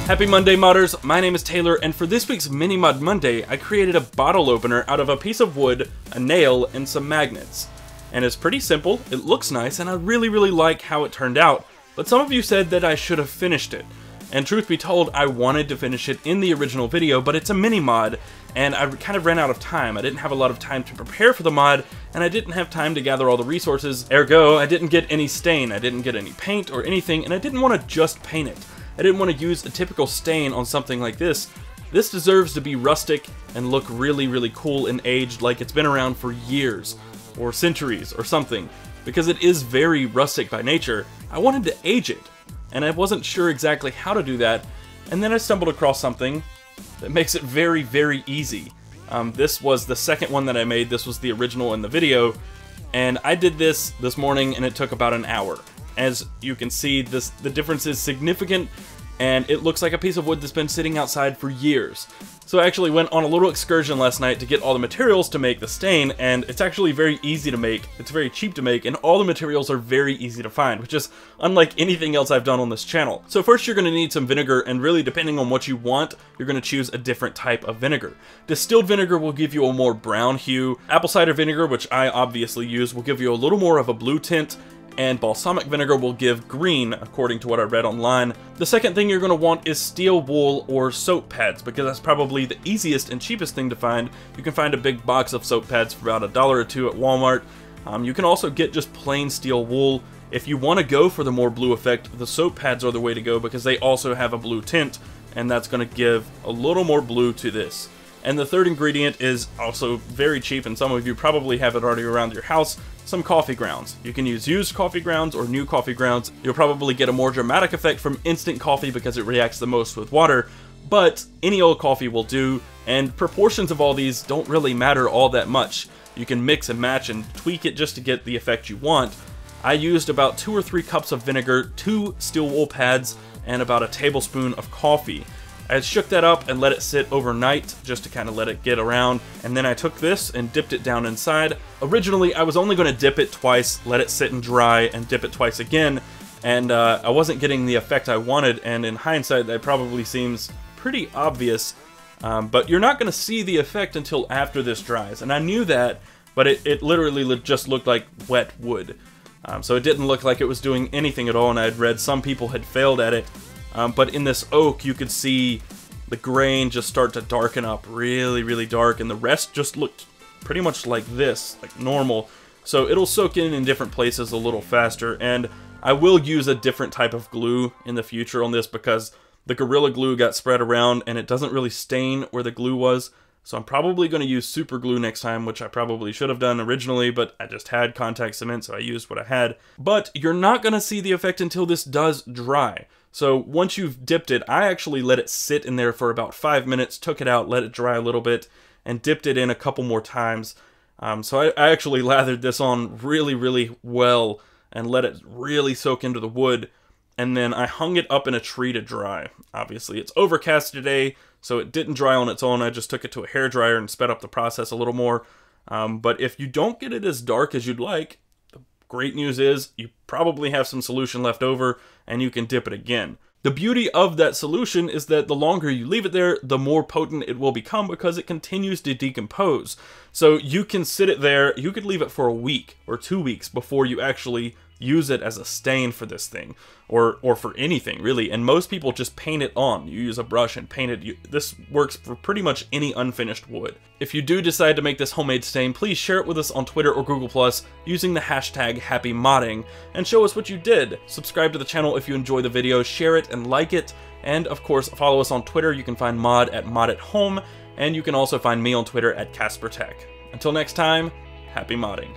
Happy Monday, modders! My name is Taylor, and for this week's Mini Mod Monday, I created a bottle opener out of a piece of wood, a nail, and some magnets. And it's pretty simple, it looks nice, and I really like how it turned out, but some of you said that I should have finished it. And truth be told, I wanted to finish it in the original video, but it's a mini mod, and I kind of ran out of time. I didn't have a lot of time to prepare for the mod, and I didn't have time to gather all the resources, ergo, I didn't get any stain, I didn't get any paint or anything, and I didn't want to just paint it. I didn't want to use a typical stain on something like this. This deserves to be rustic and look really cool and aged like it's been around for years, or centuries, or something. Because it is very rustic by nature, I wanted to age it, and I wasn't sure exactly how to do that, and then I stumbled across something that makes it very easy. This was the second one that I made. This was the original in the video, and I did this morning and it took about an hour. As you can see, the difference is significant, and it looks like a piece of wood that's been sitting outside for years. So I actually went on a little excursion last night to get all the materials to make the stain, and it's actually very easy to make, it's very cheap to make, and all the materials are very easy to find, which is unlike anything else I've done on this channel. So first you're going to need some vinegar, and really depending on what you want, you're going to choose a different type of vinegar. Distilled vinegar will give you a more brown hue. Apple cider vinegar, which I obviously use, will give you a little more of a blue tint, and balsamic vinegar will give green, according to what I read online. The second thing you're going to want is steel wool or soap pads, because that's probably the easiest and cheapest thing to find. You can find a big box of soap pads for about $1 or $2 at Walmart. You can also get just plain steel wool. If you want to go for the more blue effect, the soap pads are the way to go because they also have a blue tint, and that's going to give a little more blue to this. And the third ingredient is also very cheap, and some of you probably have it already around your house, some coffee grounds. You can use used coffee grounds or new coffee grounds. You'll probably get a more dramatic effect from instant coffee because it reacts the most with water, but any old coffee will do, and proportions of all these don't really matter all that much. You can mix and match and tweak it just to get the effect you want. I used about 2 or 3 cups of vinegar, 2 steel wool pads, and about a tablespoon of coffee. I shook that up and let it sit overnight just to kind of let it get around, and then I took this and dipped it down inside. Originally I was only going to dip it twice, let it sit and dry, and dip it twice again, and I wasn't getting the effect I wanted, and in hindsight that probably seems pretty obvious, but you're not going to see the effect until after this dries, and I knew that, but it literally just looked like wet wood. So it didn't look like it was doing anything at all, and I had read some people had failed at it. But in this oak, you could see the grain just start to darken up really dark, and the rest just looked pretty much like this, like normal. So it'll soak in different places a little faster, and I will use a different type of glue in the future on this because the Gorilla Glue got spread around and it doesn't really stain where the glue was. So I'm probably going to use super glue next time, which I probably should have done originally, but I just had contact cement, so I used what I had. But you're not going to see the effect until this does dry. So once you've dipped it, I actually let it sit in there for about 5 minutes, took it out, let it dry a little bit, and dipped it in a couple more times. So I actually lathered this on really well and let it really soak into the wood. And then I hung it up in a tree to dry. Obviously, it's overcast today, so it didn't dry on its own. I just took it to a hairdryer and sped up the process a little more. But if you don't get it as dark as you'd like, the great news is you probably have some solution left over and you can dip it again. The beauty of that solution is that the longer you leave it there, the more potent it will become because it continues to decompose. So you can sit it there, you could leave it for a week or 2 weeks before you actually use it as a stain for this thing, or for anything really, and most people just paint it on. You use a brush and paint it. This works for pretty much any unfinished wood. If you do decide to make this homemade stain, please share it with us on Twitter or Google+, using the hashtag HappyModding, and show us what you did. Subscribe to the channel if you enjoy the video, share it and like it, and of course follow us on Twitter. You can find Mod at ModAtHome, and you can also find me on Twitter at CasperTech. Until next time, happy modding.